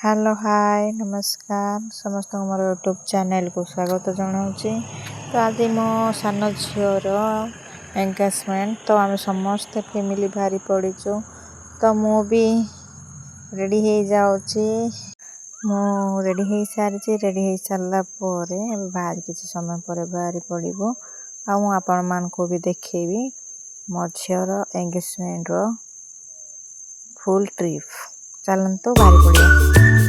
Hello hi नमस्कार समस्त मोर YouTube channel को स्वागत जनाऊँच। तो आज मो सान झीर एंगेजमेंट तो आम समस्त फैमिली बाहरी पड़ीचु। तो मु भी रेडी हो जाऊँगी। मु रेडी हो सारी रेडी हो सारा बाहर किसी समय पर बाहरी पड़ू आपण मान को भी देखेबी मो झीर एंगेजमेंट रो फुल ट्रिप चलतु बाहरी पड़िया।